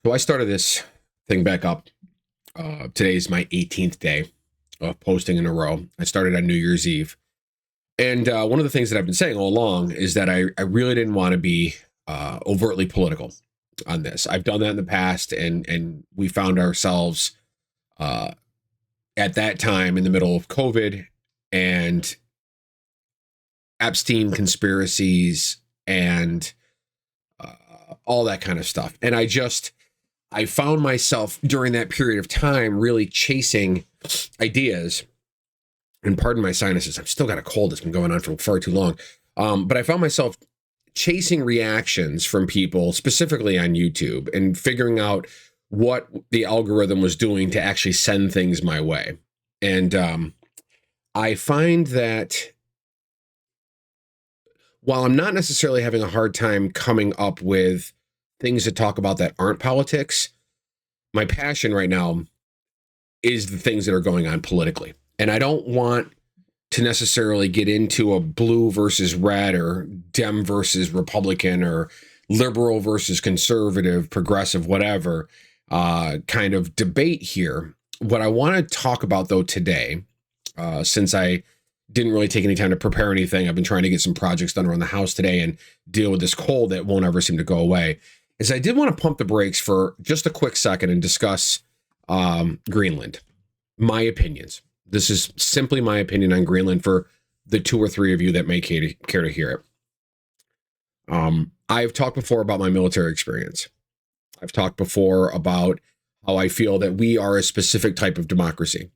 So I started this thing back up. Today's my 18th day of posting in a row. I started on New Year's Eve. And one of the things that I've been saying all along is that I really didn't want to be overtly political on this. I've done that in the past, and we found ourselves uh, at that time in the middle of COVID and Epstein conspiracies and all that kind of stuff. And I found myself during that period of time really chasing ideas. And pardon my sinuses, I've still got a cold that's been going on for far too long. But I found myself chasing reactions from people, specifically on YouTube, and figuring out what the algorithm was doing to actually send things my way. And I find that while I'm not necessarily having a hard time coming up with things to talk about that aren't politics, my passion right now is the things that are going on politically. And I don't want to necessarily get into a blue versus red or Dem versus Republican or liberal versus conservative, progressive, whatever kind of debate here. What I want to talk about, though, today, since I didn't really take any time to prepare anything, I've been trying to get some projects done around the house today and deal with this cold that won't ever seem to go away, is I did want to pump the brakes for just a quick second and discuss Greenland, my opinions. This is simply my opinion on Greenland for the 2 or 3 of you that may care to hear it. I've talked before about my military experience. I've talked before about how I feel that we are a specific type of democracy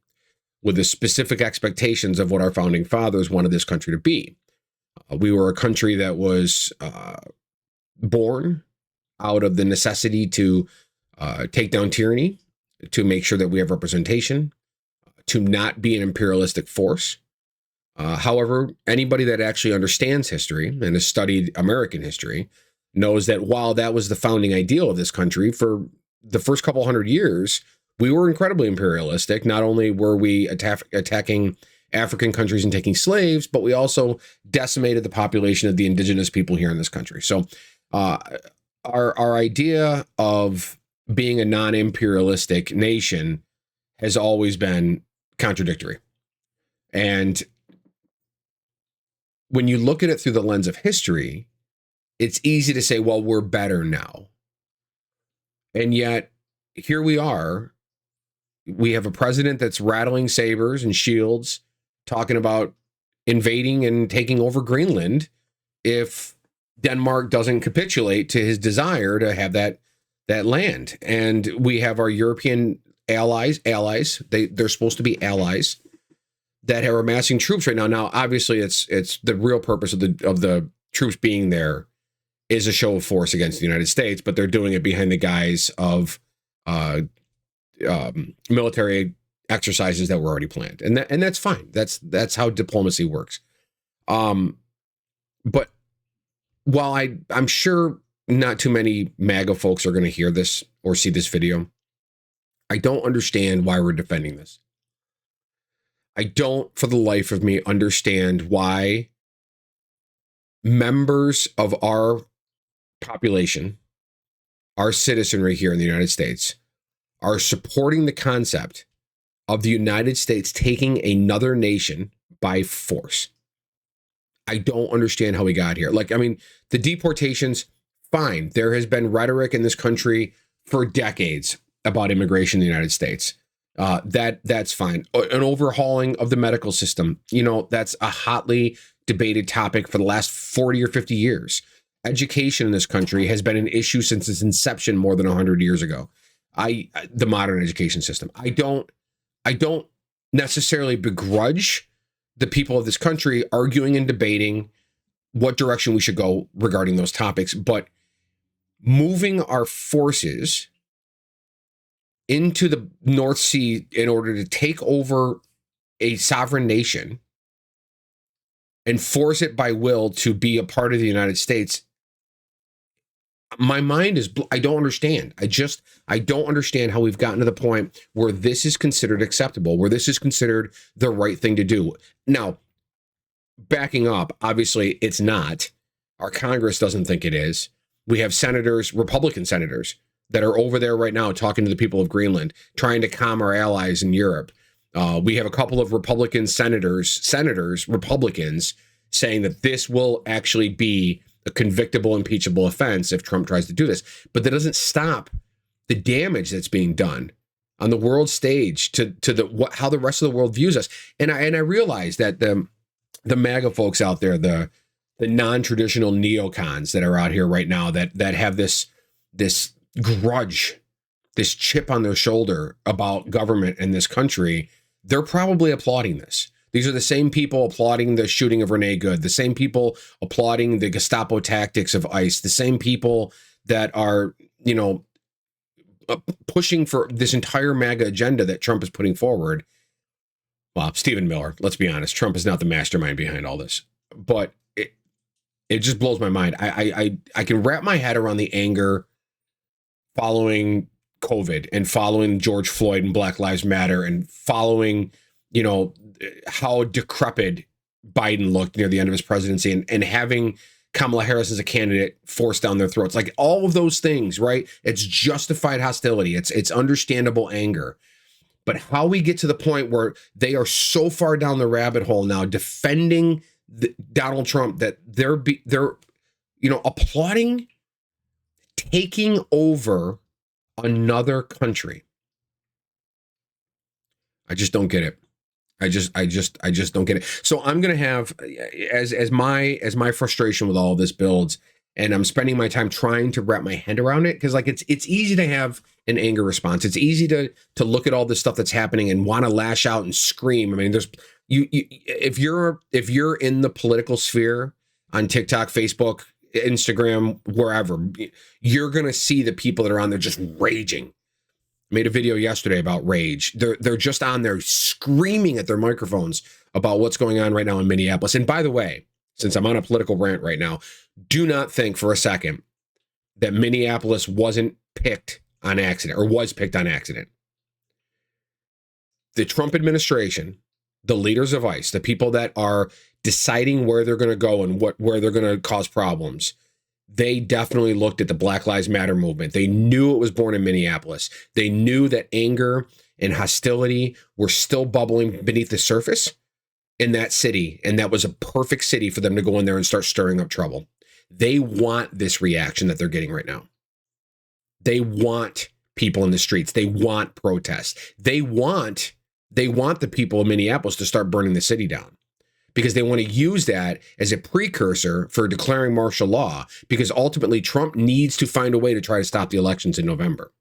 with the specific expectations of what our founding fathers wanted this country to be. We were a country that was born out of the necessity to take down tyranny, to make sure that we have representation, to not be an imperialistic force. However, anybody that actually understands history and has studied American history knows that while that was the founding ideal of this country, for the first couple hundred years, we were incredibly imperialistic. Not only were we attacking African countries and taking slaves, but we also decimated the population of the indigenous people here in this country. So our idea of being a non-imperialistic nation has always been contradictory. And when you look at it through the lens of history, it's easy to say, well, we're better now. And yet, here we are. We have a president that's rattling sabers and shields, talking about invading and taking over Greenland if Denmark doesn't capitulate to his desire to have that land. And we have our European allies, they're supposed to be allies that are amassing troops right now. Now, obviously, it's the real purpose of the troops being there is a show of force against the United States, but they're doing it behind the guise of military exercises that were already planned, and that's fine. That's how diplomacy works. But while I'm sure not too many MAGA folks are going to hear this or see this video, I don't understand why we're defending this. I don't, for the life of me, understand why members of our population, our citizenry here in the United States, are supporting the concept of the United States taking another nation by force. I don't understand how we got here. The deportations, fine. There has been rhetoric in this country for decades about immigration in the United States. That's fine. An overhauling of the medical system, that's a hotly debated topic for the last 40 or 50 years. Education in this country has been an issue since its inception more than 100 years ago. The modern education system. I don't necessarily begrudge the people of this country arguing and debating what direction we should go regarding those topics, but moving our forces into the North Sea in order to take over a sovereign nation and force it by will to be a part of the United States, my mind is, I don't understand. I don't understand how we've gotten to the point where this is considered acceptable, where this is considered the right thing to do. Now, backing up, obviously it's not. Our Congress doesn't think it is. We have senators, Republican senators, that are over there right now talking to the people of Greenland, trying to calm our allies in Europe. We have a couple of Republican Republicans saying that this will actually be a convictable, impeachable offense if Trump tries to do this. But that doesn't stop the damage that's being done on the world stage to how the rest of the world views us. And I realize that the MAGA folks out there, the non-traditional neocons that are out here right now that have this grudge, this chip on their shoulder about government in this country, they're probably applauding this. These are the same people applauding the shooting of Renee Good, the same people applauding the Gestapo tactics of ICE, the same people that are, pushing for this entire MAGA agenda that Trump is putting forward. Well, Stephen Miller, let's be honest, Trump is not the mastermind behind all this, but it just blows my mind. I can wrap my head around the anger following COVID and following George Floyd and Black Lives Matter and following, how decrepit Biden looked near the end of his presidency and having Kamala Harris as a candidate forced down their throats. Like all of those things, right? It's justified hostility. It's understandable anger. But how we get to the point where they are so far down the rabbit hole now defending Donald Trump that they're applauding taking over another country. I just don't get it. I just don't get it. So I'm going to have, as my frustration with all of this builds, and I'm spending my time trying to wrap my head around it, because like it's easy to have an anger response. It's easy to look at all this stuff that's happening and want to lash out and scream. I mean, there's if you're in the political sphere on TikTok, Facebook, Instagram, wherever, you're going to see the people that are on there just raging. I made a video yesterday about rage. They're just on there screaming at their microphones about what's going on right now in Minneapolis. And by the way, since I'm on a political rant right now, do not think for a second that Minneapolis wasn't picked on accident or was picked on accident. The Trump administration, the leaders of ICE, the people that are deciding where they're going to go and where they're going to cause problems, they definitely looked at the Black Lives Matter movement. They knew it was born in Minneapolis. They knew that anger and hostility were still bubbling beneath the surface in that city. And that was a perfect city for them to go in there and start stirring up trouble. They want this reaction that they're getting right now. They want people in the streets. They want protests. They want the people of Minneapolis to start burning the city down, because they want to use that as a precursor for declaring martial law, because ultimately Trump needs to find a way to try to stop the elections in November.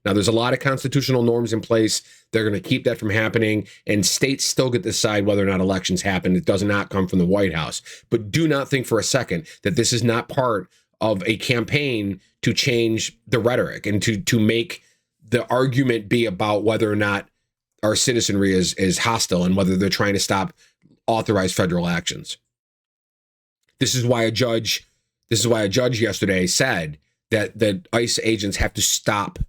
Now, there's a lot of constitutional norms in place. They're going to keep that from happening, and states still get to decide whether or not elections happen. It does not come from the White House. But do not think for a second that this is not part of a campaign to change the rhetoric and to make the argument be about whether or not our citizenry is hostile and whether they're trying to stop authorized federal actions. This is why a judge yesterday said that the ICE agents have to stop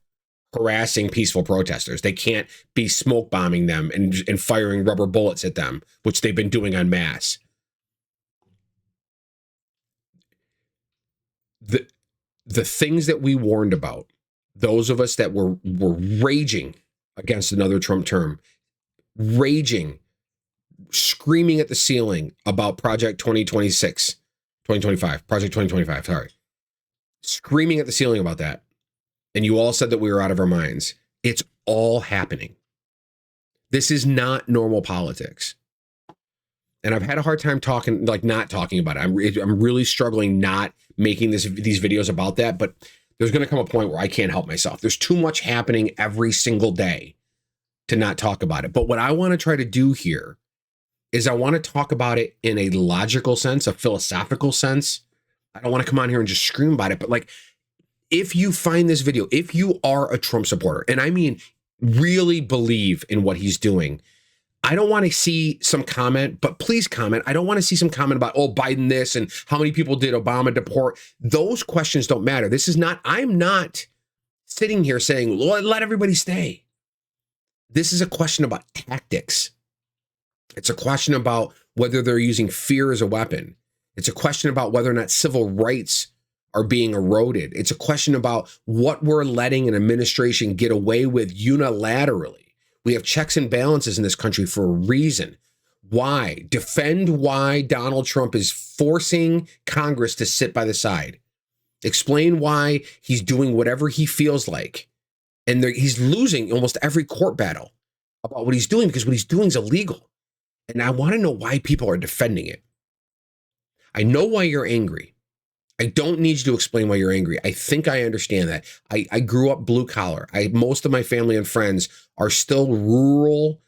harassing peaceful protesters. They can't be smoke bombing them and firing rubber bullets at them, which they've been doing en masse. The things that we warned about, those of us that were raging against another Trump term, raging, screaming at the ceiling about Project 2025, sorry. Screaming at the ceiling about that. And you all said that we were out of our minds. It's all happening. This is not normal politics. And I've had a hard time not talking about it. I'm really struggling not making these videos about that, but there's going to come a point where I can't help myself. There's too much happening every single day to not talk about it. But what I want to try to do here is I want to talk about it in a logical sense, a philosophical sense. I don't want to come on here and just scream about it, but like, if you find this video, if you are a Trump supporter, and I mean really believe in what he's doing, I don't want to see some comment, but please comment. I don't want to see some comment about, oh, Biden this and how many people did Obama deport. Those questions don't matter. I'm not sitting here saying, let everybody stay. This is a question about tactics. It's a question about whether they're using fear as a weapon. It's a question about whether or not civil rights are being eroded. It's a question about what we're letting an administration get away with unilaterally. We have checks and balances in this country for a reason. Why? Defend why Donald Trump is forcing Congress to sit by the side. Explain why he's doing whatever he feels like. And he's losing almost every court battle about what he's doing, because what he's doing is illegal. And I want to know why people are defending it. I know why you're angry. I don't need you to explain why you're angry. I think I understand that. I grew up blue collar. Most of my family and friends are still rural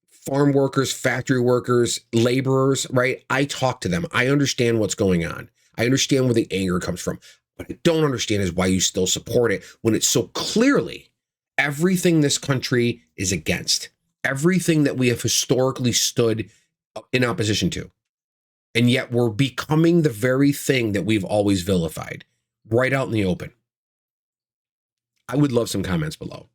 farm workers, factory workers, laborers, right? I talk to them. I understand what's going on. I understand where the anger comes from. What I don't understand is why you still support it when it's so clearly everything this country is against, everything that we have historically stood in opposition to. And yet we're becoming the very thing that we've always vilified, right out in the open. I would love some comments below.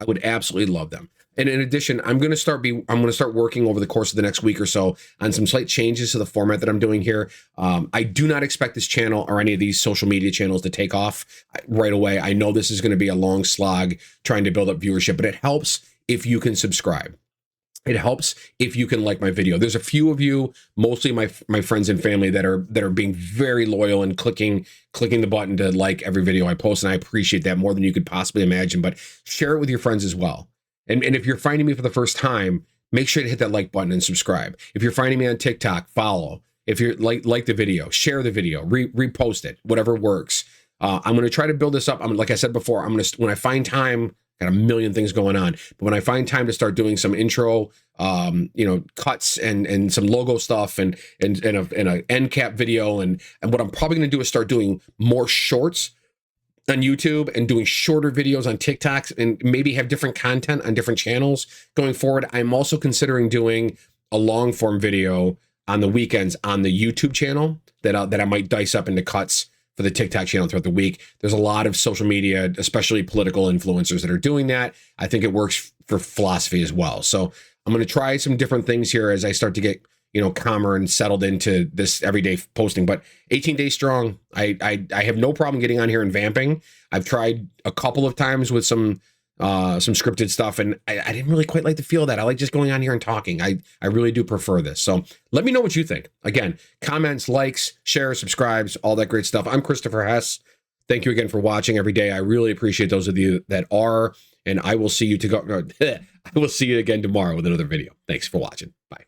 I would absolutely love them. And in addition, I'm going to start working over the course of the next week or so on some slight changes to the format that I'm doing here. I do not expect this channel or any of these social media channels to take off right away. I know this is going to be a long slog trying to build up viewership, but it helps if you can subscribe. It helps if you can like my video. There's a few of you, mostly my friends and family, that are being very loyal and clicking the button to like every video I post, and I appreciate that more than you could possibly imagine. But share it with your friends as well. And if you're finding me for the first time, make sure to hit that like button and subscribe. If you're finding me on TikTok, follow. If you're like the video, share the video, repost it, whatever works. I'm going to try to build this up. Like I said before, when I find time, got a million things going on, but when I find time to start doing some intro, cuts and some logo stuff and an end cap video, and what I'm probably going to do is start doing more shorts on YouTube and doing shorter videos on TikToks, and maybe have different content on different channels going forward. I'm also considering doing a long form video on the weekends on the YouTube channel that I might dice up into cuts for the TikTok channel throughout the week. There's a lot of social media, especially political influencers, that are doing that. I think it works for philosophy as well. So I'm going to try some different things here as I start to get, calmer and settled into this everyday posting. But 18 days strong. I have no problem getting on here and vamping. I've tried a couple of times with some scripted stuff, and I didn't really quite like the feel of that. I like just going on here and talking. I really do prefer this. So let me know what you think. Again, comments, likes, shares, subscribes, all that great stuff. I'm Christopher Hess. Thank you again for watching every day. I really appreciate those of you that are, and I will see you I will see you again tomorrow with another video. Thanks for watching. Bye.